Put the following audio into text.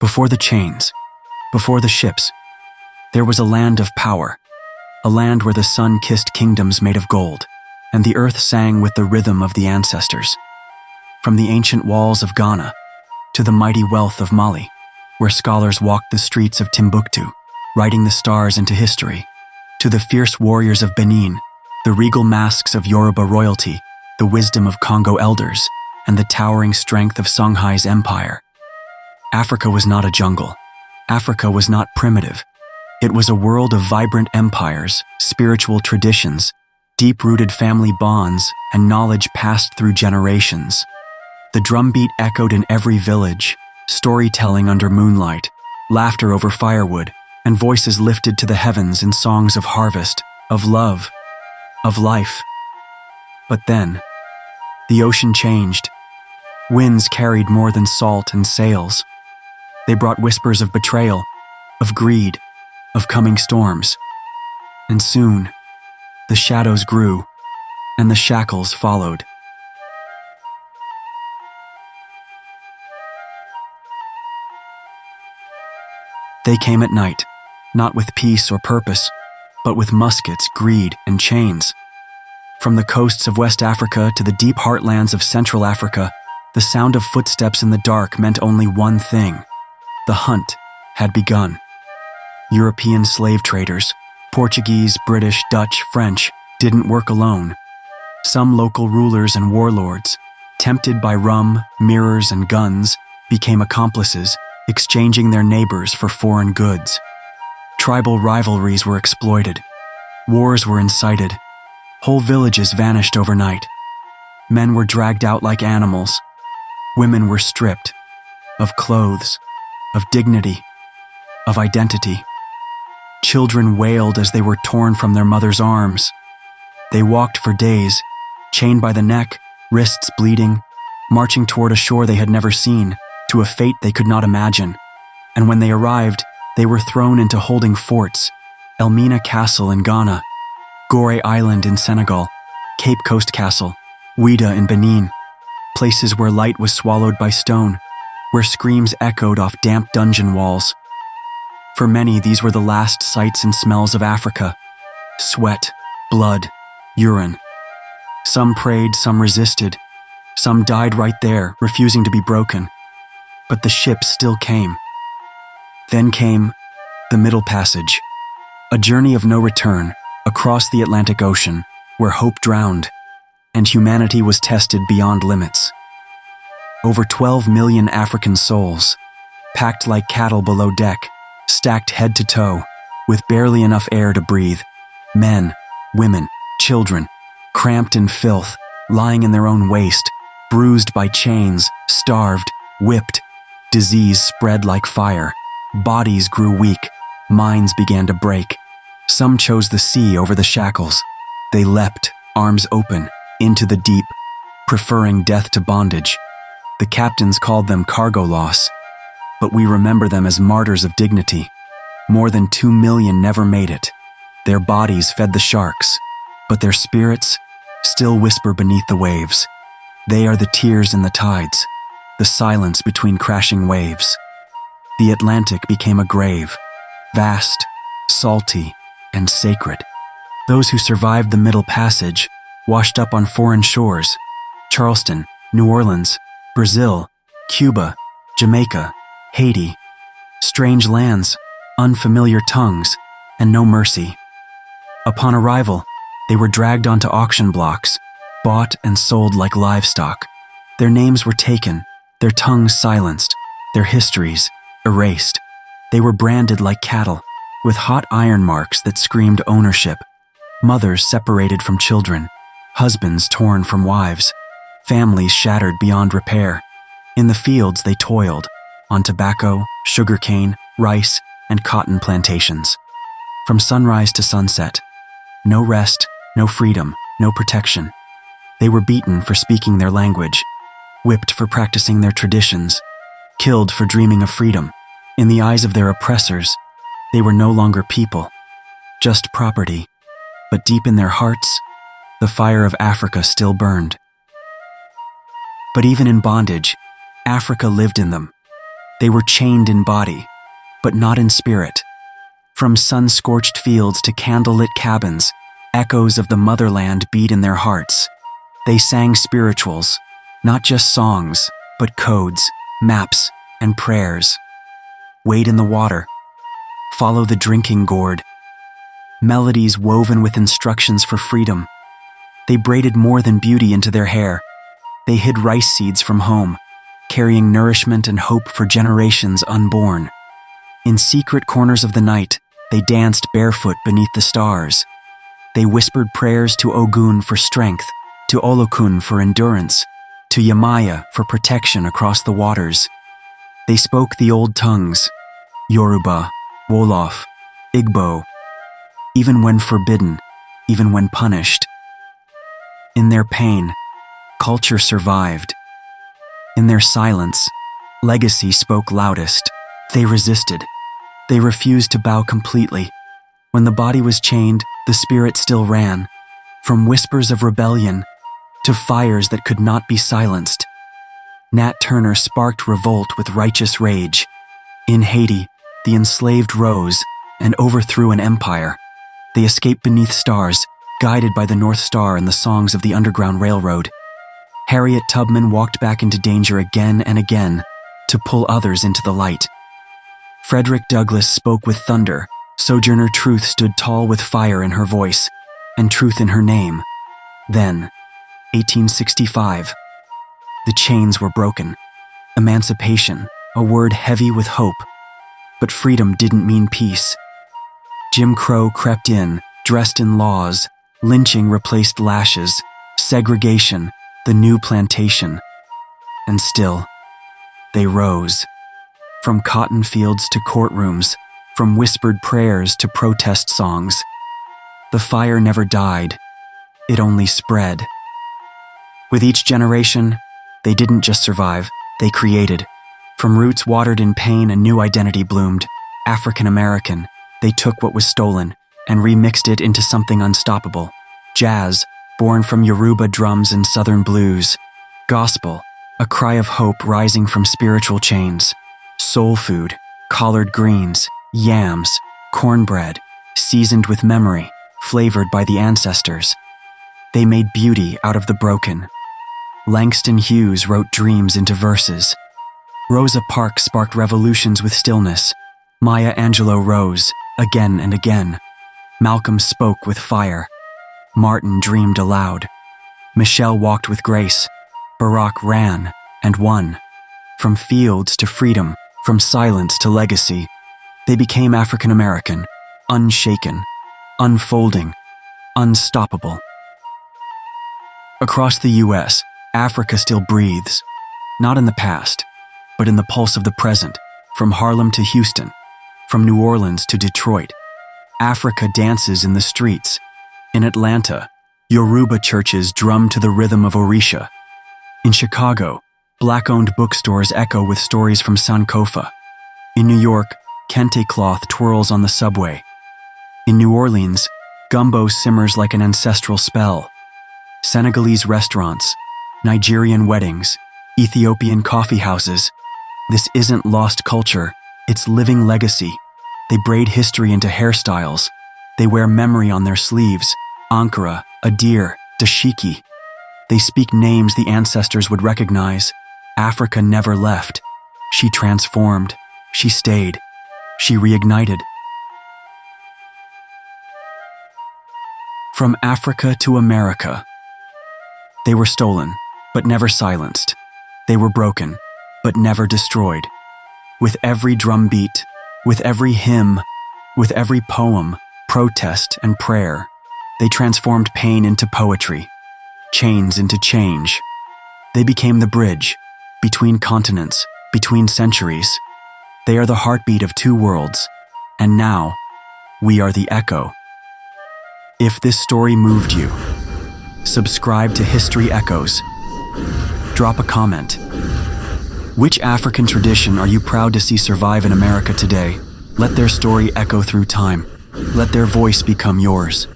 Before the chains, before the ships, there was a land of power, a land where the sun kissed kingdoms made of gold, and the earth sang with the rhythm of the ancestors. From the ancient walls of Ghana to the mighty wealth of Mali, where scholars walked the streets of Timbuktu, writing the stars into history, to the fierce warriors of Benin, the regal masks of Yoruba royalty, the wisdom of Congo elders, and the towering strength of Songhai's empire. Africa was not a jungle. Africa was not primitive. It was a world of vibrant empires, spiritual traditions, deep-rooted family bonds, and knowledge passed through generations. The drumbeat echoed in every village, storytelling under moonlight, laughter over firewood, and voices lifted to the heavens in songs of harvest, of love, of life. But then, the ocean changed. Winds carried more than salt and sails. They brought whispers of betrayal, of greed, of coming storms. And soon, the shadows grew, and the shackles followed. They came at night, not with peace or purpose, but with muskets, greed, and chains. From the coasts of West Africa to the deep heartlands of Central Africa, the sound of footsteps in the dark meant only one thing. The hunt had begun. European slave traders, Portuguese, British, Dutch, French, didn't work alone. Some local rulers and warlords, tempted by rum, mirrors, and guns, became accomplices, exchanging their neighbors for foreign goods. Tribal rivalries were exploited. Wars were incited. Whole villages vanished overnight. Men were dragged out like animals. Women were stripped of clothes, of dignity, of identity. Children wailed as they were torn from their mother's arms. They walked for days, chained by the neck, wrists bleeding, marching toward a shore they had never seen, to a fate they could not imagine. And when they arrived, they were thrown into holding forts: Elmina Castle in Ghana, Gorée Island in Senegal, Cape Coast Castle, Ouida in Benin, places where light was swallowed by stone, where screams echoed off damp dungeon walls. For many, these were the last sights and smells of Africa: sweat, blood, urine. Some prayed, some resisted, some died right there, refusing to be broken. But the ships still came. Then came the Middle Passage, a journey of no return across the Atlantic Ocean, where hope drowned and humanity was tested beyond limits. Over 12 million African souls, packed like cattle below deck, stacked head to toe, with barely enough air to breathe. Men, women, children, cramped in filth, lying in their own waste, bruised by chains, starved, whipped. Disease spread like fire. Bodies grew weak. Minds began to break. Some chose the sea over the shackles. They leapt, arms open, into the deep, preferring death to bondage. The captains called them cargo loss, but we remember them as martyrs of dignity. More than 2 million never made it. Their bodies fed the sharks, but their spirits still whisper beneath the waves. They are the tears in the tides, the silence between crashing waves. The Atlantic became a grave, vast, salty, and sacred. Those who survived the Middle Passage washed up on foreign shores: Charleston, New Orleans, Brazil, Cuba, Jamaica, Haiti. Strange lands, unfamiliar tongues, and no mercy. Upon arrival, they were dragged onto auction blocks, bought and sold like livestock. Their names were taken, their tongues silenced, their histories erased. They were branded like cattle, with hot iron marks that screamed ownership. Mothers separated from children, husbands torn from wives, families shattered beyond repair. In the fields they toiled, on tobacco, sugarcane, rice, and cotton plantations. From sunrise to sunset, no rest, no freedom, no protection. They were beaten for speaking their language, whipped for practicing their traditions, killed for dreaming of freedom. In the eyes of their oppressors, they were no longer people, just property. But deep in their hearts, the fire of Africa still burned. But even in bondage, Africa lived in them. They were chained in body, but not in spirit. From sun-scorched fields to candlelit cabins, echoes of the motherland beat in their hearts. They sang spirituals, not just songs, but codes, maps, and prayers. Wade in the water. Follow the drinking gourd. Melodies woven with instructions for freedom. They braided more than beauty into their hair. They hid rice seeds from home, carrying nourishment and hope for generations unborn. In secret corners of the night, they danced barefoot beneath the stars. They whispered prayers to Ogun for strength, to Olokun for endurance, to Yamaya for protection across the waters. They spoke the old tongues, Yoruba, Wolof, Igbo, even when forbidden, even when punished. In their pain, culture survived. In their silence, legacy spoke loudest. They resisted. They refused to bow completely. When the body was chained, the spirit still ran, from whispers of rebellion to fires that could not be silenced. Nat Turner sparked revolt with righteous rage. In Haiti, the enslaved rose and overthrew an empire. They escaped beneath stars, guided by the North Star and the songs of the Underground Railroad. Harriet Tubman walked back into danger again and again to pull others into the light. Frederick Douglass spoke with thunder. Sojourner Truth stood tall with fire in her voice and truth in her name. Then, 1865, the chains were broken. Emancipation, a word heavy with hope. But freedom didn't mean peace. Jim Crow crept in, dressed in laws. Lynching replaced lashes. Segregation, the new plantation. And still, they rose. From cotton fields to courtrooms, from whispered prayers to protest songs. The fire never died. It only spread. With each generation, they didn't just survive, they created. From roots watered in pain, a new identity bloomed. African American, they took what was stolen and remixed it into something unstoppable. Jazz, born from Yoruba drums and Southern blues. Gospel, a cry of hope rising from spiritual chains. Soul food, collard greens, yams, cornbread, seasoned with memory, flavored by the ancestors. They made beauty out of the broken. Langston Hughes wrote dreams into verses. Rosa Parks sparked revolutions with stillness. Maya Angelou rose, again and again. Malcolm spoke with fire. Martin dreamed aloud. Michelle walked with grace. Barack ran and won. From fields to freedom, from silence to legacy, they became African American, unshaken, unfolding, unstoppable. Across the U.S., Africa still breathes, not in the past, but in the pulse of the present, from Harlem to Houston, from New Orleans to Detroit. Africa dances in the streets. In Atlanta, Yoruba churches drum to the rhythm of Orisha. In Chicago, Black-owned bookstores echo with stories from Sankofa. In New York, kente cloth twirls on the subway. In New Orleans, gumbo simmers like an ancestral spell. Senegalese restaurants, Nigerian weddings, Ethiopian coffee houses. This isn't lost culture, it's living legacy. They braid history into hairstyles. They wear memory on their sleeves. Ankara, Adir, Dashiki. They speak names the ancestors would recognize. Africa never left. She transformed. She stayed. She reignited. From Africa to America. They were stolen, but never silenced. They were broken, but never destroyed. With every drum beat, with every hymn, with every poem, protest, and prayer, they transformed pain into poetry, chains into change. They became the bridge between continents, between centuries. They are the heartbeat of two worlds, and now, we are the echo. If this story moved you, subscribe to History Echoes. Drop a comment. Which African tradition are you proud to see survive in America today? Let their story echo through time. Let their voice become yours.